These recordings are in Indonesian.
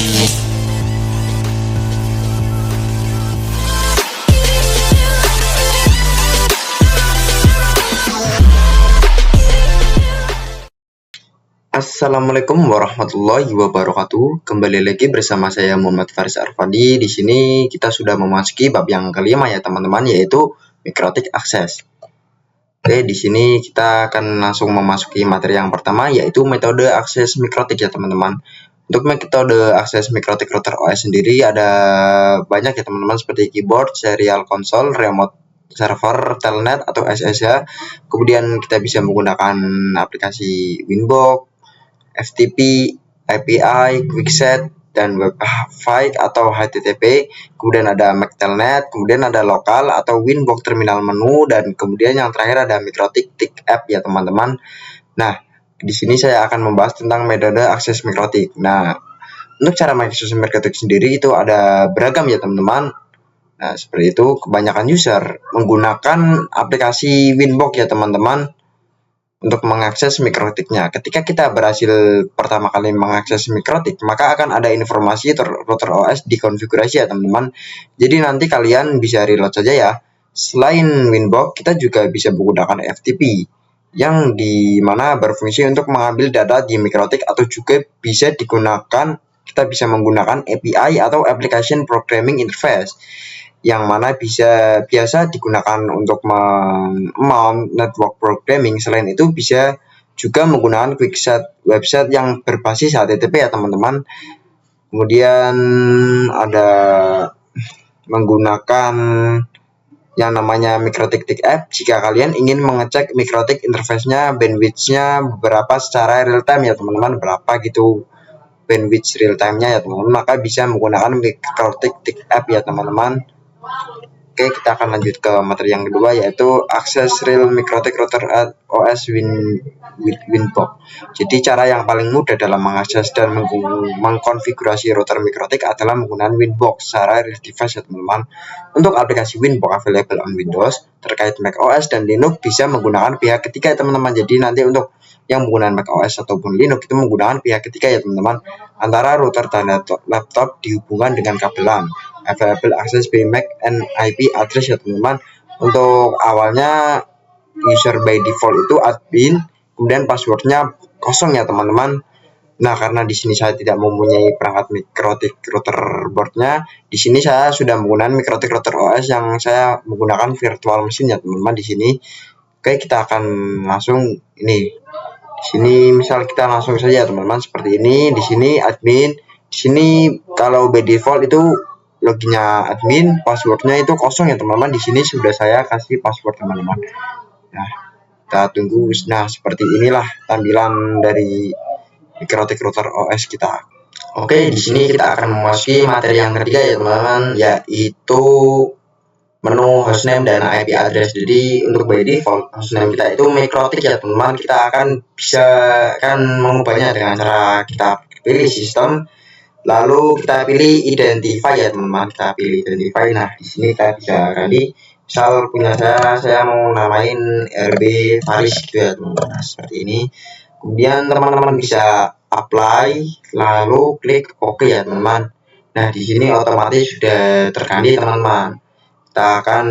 Assalamualaikum warahmatullahi wabarakatuh. Kembali lagi bersama saya Muhammad Faris Arfadi. Di sini kita sudah memasuki bab yang kelima ya teman-teman, yaitu mikrotik akses. Oke, di sini kita akan langsung memasuki materi yang pertama, yaitu metode akses mikrotik ya teman-teman. Untuk metode akses mikrotik router OS sendiri ada banyak ya teman-teman, seperti keyboard, serial console, remote server, telnet atau SSH. Kemudian kita bisa menggunakan aplikasi Winbox, FTP, API, Quickset, dan Webpack atau HTTP. Kemudian ada MAC Telnet, kemudian ada lokal atau Winbox terminal menu, dan kemudian yang terakhir ada mikrotik TIC app ya teman-teman. Nah, di sini saya akan membahas tentang metode akses mikrotik. Nah, untuk cara mengakses mikrotik sendiri itu ada beragam ya teman-teman. Nah, seperti itu kebanyakan user menggunakan aplikasi Winbox ya teman-teman untuk mengakses mikrotiknya. Ketika kita berhasil pertama kali mengakses mikrotik, maka akan ada informasi router OS dikonfigurasi ya teman-teman. Jadi nanti kalian bisa reload saja ya. Selain Winbox, kita juga bisa menggunakan FTP yang dimana berfungsi untuk mengambil data di mikrotik, atau juga bisa digunakan, kita bisa menggunakan API atau Application Programming Interface, yang mana biasa digunakan untuk mount network programming. Selain itu bisa juga menggunakan Quickset website yang berbasis HTTP ya teman-teman. Kemudian ada menggunakan yang namanya mikrotik TIC app jika kalian ingin mengecek mikrotik interface-nya, bandwidth-nya beberapa secara real time ya teman-teman, berapa gitu bandwidth real time-nya ya teman-teman, maka bisa menggunakan mikrotik TIC app ya teman-teman. Oke, kita akan lanjut ke materi yang kedua, yaitu akses real mikrotik router OS Winbox. Jadi cara yang paling mudah dalam mengakses dan mengkonfigurasi router mikrotik adalah menggunakan Winbox secara real device ya teman-teman. Untuk aplikasi Winbox available on Windows, terkait Mac OS dan Linux bisa menggunakan pihak ketiga ya teman-teman. Jadi nanti untuk yang menggunakan Mac OS ataupun Linux itu menggunakan pihak ketiga ya teman-teman, antara router dan laptop dihubungkan dengan kabel LAN. Available access by MAC and IP address ya teman-teman. Untuk awalnya user by default itu admin, kemudian passwordnya kosong ya teman-teman. Nah, karena di sini saya tidak mempunyai perangkat mikrotik router boardnya, di sini saya sudah menggunakan mikrotik router OS yang saya menggunakan virtual machine ya teman-teman di sini. Oke, kita akan langsung ini. Di sini misal kita langsung saja teman-teman seperti ini. Di sini admin. Di sini kalau by default itu loginnya admin, passwordnya itu kosong ya teman-teman. Di sini sudah saya kasih password teman-teman. Nah, kita tunggu. Nah, seperti inilah tampilan dari mikrotik router OS kita. Oke, di sini kita akan memasuki materi yang ketiga ya teman-teman, yaitu menu hostname dan IP address. Jadi untuk by default hostname kita itu mikrotik ya teman-teman. Kita akan mengubahnya dengan cara kita pilih sistem, lalu kita pilih identify ya teman-teman. Kita pilih identify. Nah, di sini kita bisa ganti. Misal punya saya mau namain RB Faris gitu ya teman-teman. Nah, seperti ini. Kemudian teman-teman bisa apply, lalu klik OK ya teman-teman. Nah, di sini otomatis sudah terganti teman-teman. Kita akan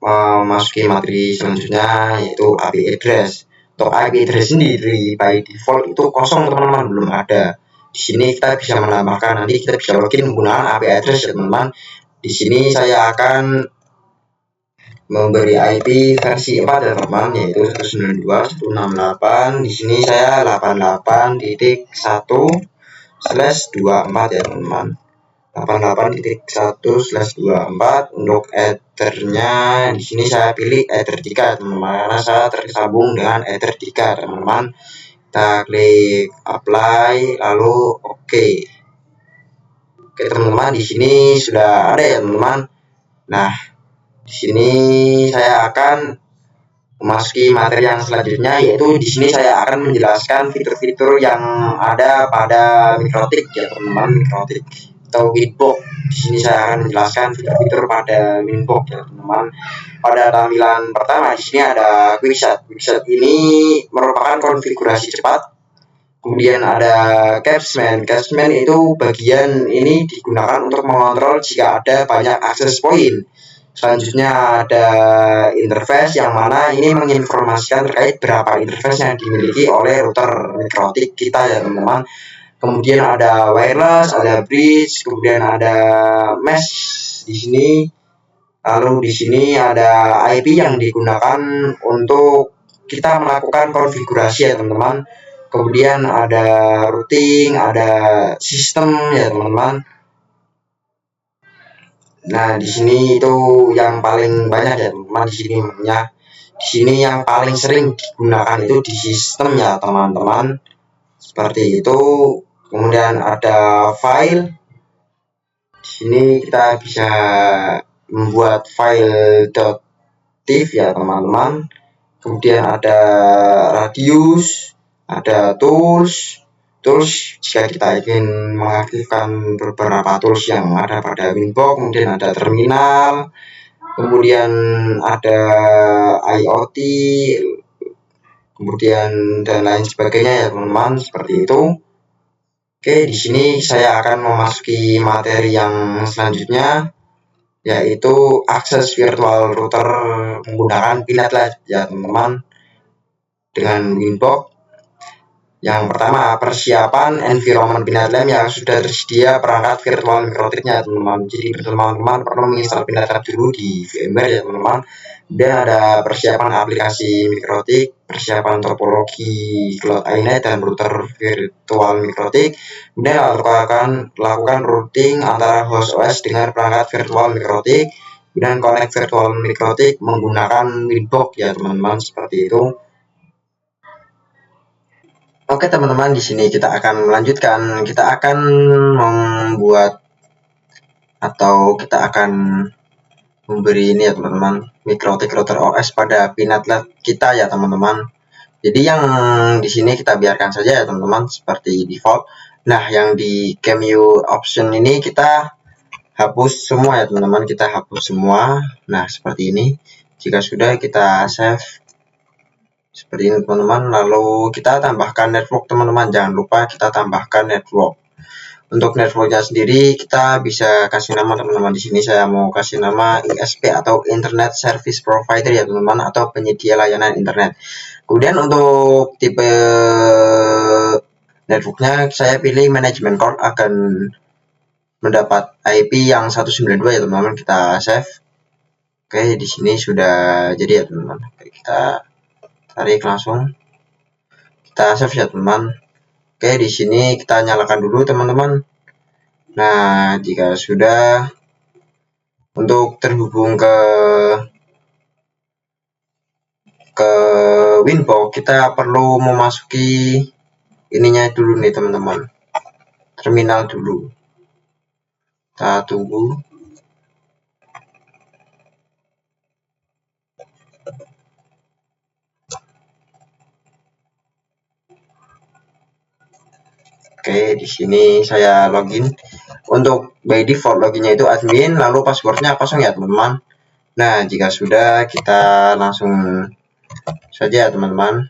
memasuki materi selanjutnya, yaitu IP address. Untuk IP address sendiri by default itu kosong teman-teman, belum ada. Di sini kita bisa menambahkan, nanti kita bisa login menggunakan IP address ya teman-teman. Di sini saya akan memberi IP versi 4 ya teman-teman, yaitu 192.168. Di sini saya 88.1/24 ya teman-teman. 88.1/24. Untuk ethernya di sini saya pilih ether 3 teman-teman, karena saya tersambung dengan ether 3 teman-teman. Kita klik apply, lalu oke. Oke teman-teman, di sini sudah ada ya teman-teman. Nah, di sini saya akan memasuki materi yang selanjutnya, yaitu di sini saya akan menjelaskan fitur-fitur yang ada pada mikrotik ya teman-teman, mikrotik atau Winbox. Di sini saya akan menjelaskan fitur-fitur pada Winbox ya teman-teman. Pada tampilan pertama di sini ada Quickset. Quickset ini merupakan konfigurasi cepat Kemudian ada capsman. Capsman itu bagian ini digunakan untuk mengontrol jika ada banyak akses point. Selanjutnya ada interface yang mana ini menginformasikan terkait berapa interface yang dimiliki oleh router mikrotik kita ya teman-teman. Kemudian ada wireless, ada bridge, kemudian ada mesh di sini. Lalu di sini ada IP yang digunakan untuk kita melakukan konfigurasi ya teman-teman. Kemudian ada routing, ada sistem ya teman-teman. Nah, di sini itu yang paling banyak ya teman-teman. Di sini yang paling sering digunakan itu di sistem ya teman-teman. Seperti itu. Kemudian ada file. Di sini kita bisa membuat file .tif ya teman-teman. Kemudian ada radius, ada tools jika kita ingin mengaktifkan beberapa tools yang ada pada Winbox. Kemudian ada terminal, kemudian ada IoT, kemudian dan lain sebagainya ya teman-teman, seperti itu. Oke, di sini saya akan memasuki materi yang selanjutnya, yaitu akses virtual router menggunakan Pinat ya teman-teman dengan Winbox. Yang pertama, persiapan environment PinatLab yang sudah tersedia perangkat virtual mikrotiknya teman-teman. Jadi teman-teman perlu menginstal PinatLab dulu di VMware ya teman-teman. Dan ada persiapan aplikasi mikrotik, persiapan topologi cloud iNet dan router virtual mikrotik. Kemudian lakukan routing antara host OS dengan perangkat virtual mikrotik. Dan connect virtual mikrotik menggunakan Winbox ya teman-teman, seperti itu. Oke teman-teman, di sini kita akan melanjutkan. Kita akan membuat atau kita akan memberi ini ya teman-teman, mikrotik router OS pada Pinat kita ya teman-teman. Jadi yang di sini kita biarkan saja ya teman-teman, seperti default. Nah, yang di CamU option ini kita hapus semua ya teman-teman, kita hapus semua. Nah, seperti ini. Jika sudah, kita save seperti ini teman-teman. Lalu kita tambahkan network teman-teman, jangan lupa kita tambahkan network. Untuk networknya sendiri kita bisa kasih nama teman-teman. Di sini saya mau kasih nama ISP atau Internet Service Provider ya teman-teman, atau penyedia layanan internet. Kemudian untuk tipe networknya saya pilih Management Core, akan mendapat IP yang 192 ya teman-teman. Kita save. Oke, di sini sudah jadi ya teman-teman. Kita tarik langsung, kita save ya teman. Oke, di sini kita nyalakan dulu teman-teman. Nah, jika sudah, untuk terhubung ke Winbox kita perlu memasuki ininya dulu nih teman-teman, terminal dulu. Kita tunggu. Oke, di sini saya login. Untuk by default loginnya itu admin, lalu passwordnya kosong ya teman-teman. Nah, jika sudah, kita langsung saja teman-teman.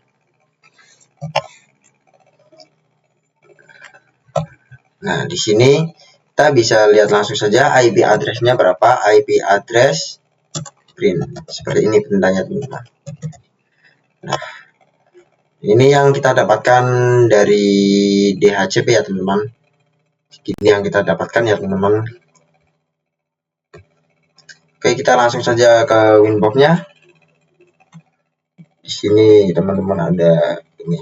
Nah, di sini kita bisa lihat langsung saja IP address-nya berapa. IP address print seperti ini perintahnya teman-teman. Nah, ini yang kita dapatkan dari DHCP ya teman-teman. Ini yang kita dapatkan ya teman-teman. Oke, kita langsung saja ke Winbox-nya. Di sini teman-teman ada ini.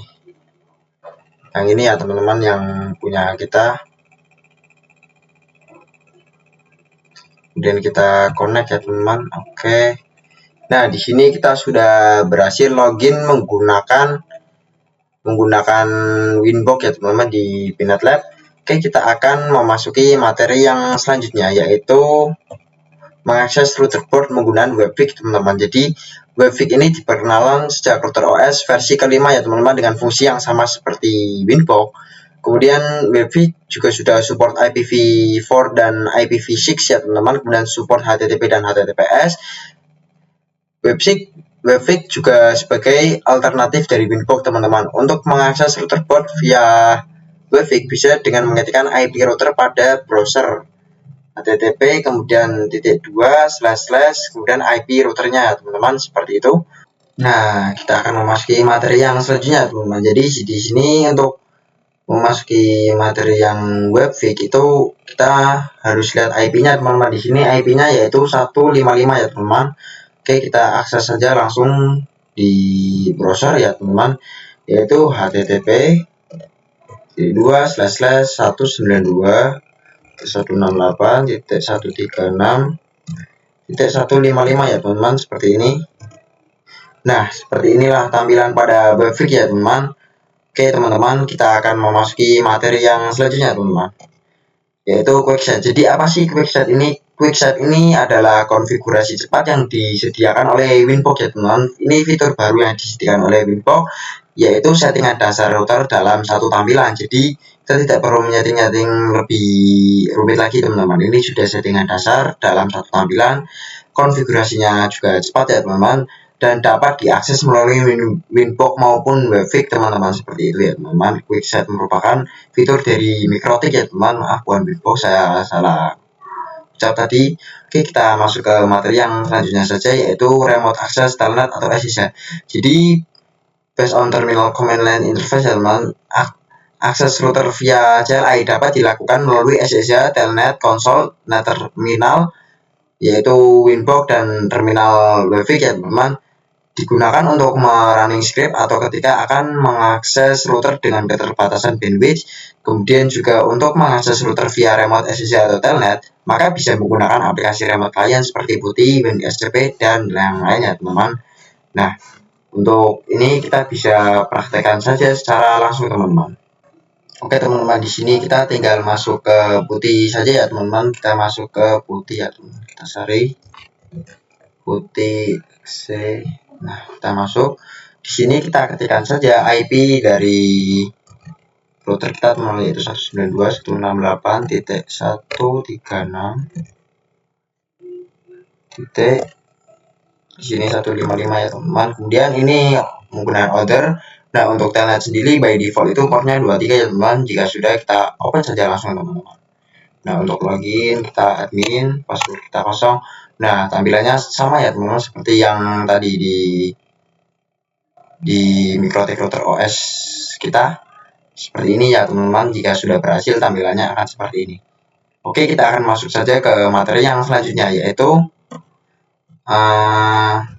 Yang ini ya teman-teman, yang punya kita. Kemudian kita connect ya teman-teman. Oke. Nah, di sini kita sudah berhasil login menggunakan Winbox ya teman-teman di Pinat. Oke, kita akan memasuki materi yang selanjutnya, yaitu mengakses router port menggunakan WebVic teman-teman. Jadi WebVic ini diperkenalkan sejak router OS versi kelima ya teman-teman, dengan fungsi yang sama seperti Winbox. Kemudian WebVic juga sudah support IPv4 dan IPv6 ya teman-teman, kemudian support HTTP dan HTTPS. WebVic Webfig juga sebagai alternatif dari Winbox teman-teman. Untuk mengakses router board via Webfig bisa dengan mengetikkan IP router pada browser http kemudian //, kemudian IP routernya teman-teman, seperti itu. Nah, kita akan memasuki materi yang selanjutnya teman-teman. Jadi di sini untuk memasuki materi yang Webfig itu kita harus lihat IP-nya teman-teman. Di sini IP-nya yaitu 155 ya teman-teman. Oke, kita akses saja langsung di browser ya teman-teman, yaitu http 2//192.168.136.155 ya teman-teman, seperti ini. Nah, seperti inilah tampilan pada Webfig ya teman-teman. Oke teman-teman, kita akan memasuki materi yang selanjutnya teman-teman, yaitu QuickSet. Jadi apa sih QuickSet ini? QuickSet ini adalah konfigurasi cepat yang disediakan oleh Winbox ya teman-teman. Ini fitur baru yang disediakan oleh Winbox, yaitu settingan dasar router dalam satu tampilan. Jadi kita tidak perlu menyeting-nyeting lebih rumit lagi teman-teman. Ini sudah settingan dasar dalam satu tampilan. Konfigurasinya juga cepat ya teman-teman, dan dapat diakses melalui Winbox maupun Webfig teman-teman, seperti itu ya teman-teman. QuickSet merupakan fitur dari Mikrotik ya teman, maaf bukan Winbox, saya salah ucap tadi. Oke, kita masuk ke materi yang selanjutnya saja, yaitu Remote Access Telnet atau SSH. Jadi based on Terminal Command Line Interface ya teman, akses router via CLI dapat dilakukan melalui SSH, Telnet, Console, Net Terminal, yaitu Winbox dan terminal Webfig ya teman-teman. Digunakan untuk merunning script atau ketika akan mengakses router dengan keterbatasan bandwidth. Kemudian juga untuk mengakses router via remote SSH atau telnet, maka bisa menggunakan aplikasi remote client seperti PuTTY, WinSCP, dan yang lainnya teman-teman. Nah, untuk ini kita bisa praktekkan saja secara langsung teman-teman. Oke teman-teman, di sini kita tinggal masuk ke PuTTY saja ya teman-teman. Kita masuk ke PuTTY ya teman-teman. Kita cari PuTTY C. Nah, kita masuk. Di sini kita ketikkan saja IP dari router kita teman-teman, yaitu 192.168.136. Di sini 155 ya teman-teman. Kemudian ini menggunakan order. Nah, untuk telnet sendiri by default itu portnya 23 ya teman-teman. Jika sudah, kita open saja langsung teman-teman. Nah, untuk login kita admin, password kita kosong. Nah, tampilannya sama ya teman-teman, seperti yang tadi di Mikrotik router OS kita. Seperti ini ya teman-teman. Jika sudah berhasil, tampilannya akan seperti ini. Oke, kita akan masuk saja ke materi yang selanjutnya, yaitu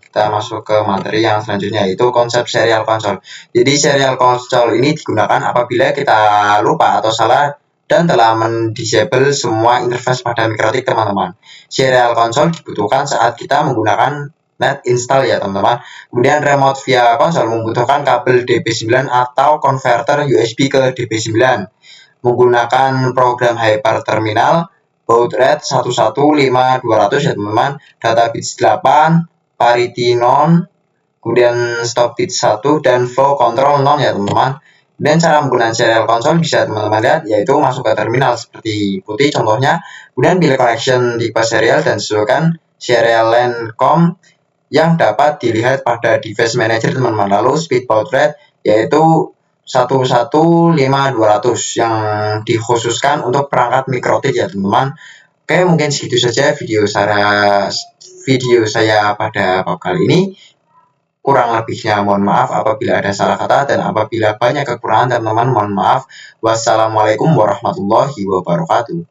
kita masuk ke materi yang selanjutnya, yaitu konsep serial console. Jadi serial console ini digunakan apabila kita lupa atau salah dan telah mendisable semua interface pada Mikrotik teman-teman. Serial console dibutuhkan saat kita menggunakan net install ya teman-teman. Kemudian remote via console membutuhkan kabel DP9 atau konverter USB ke DP9 menggunakan program Hyper Terminal, baud rate 115.200 ya teman-teman, data bits 8, parity non, kemudian stop bit 1, dan flow control non ya teman-teman. Dan cara menggunakan serial console bisa teman-teman lihat, yaitu masuk ke terminal seperti PuTTY contohnya, kemudian pilih connection tipe serial dan sesuaikan serial LAN COM yang dapat dilihat pada device manager teman-teman. Lalu speed baud rate yaitu 115.200 yang dikhususkan untuk perangkat Mikrotik ya teman-teman. Oke, mungkin segitu saja video saya pada bab kali ini. Kurang lebihnya mohon maaf apabila ada salah kata, dan apabila banyak kekurangan teman-teman mohon maaf. Wassalamualaikum warahmatullahi wabarakatuh.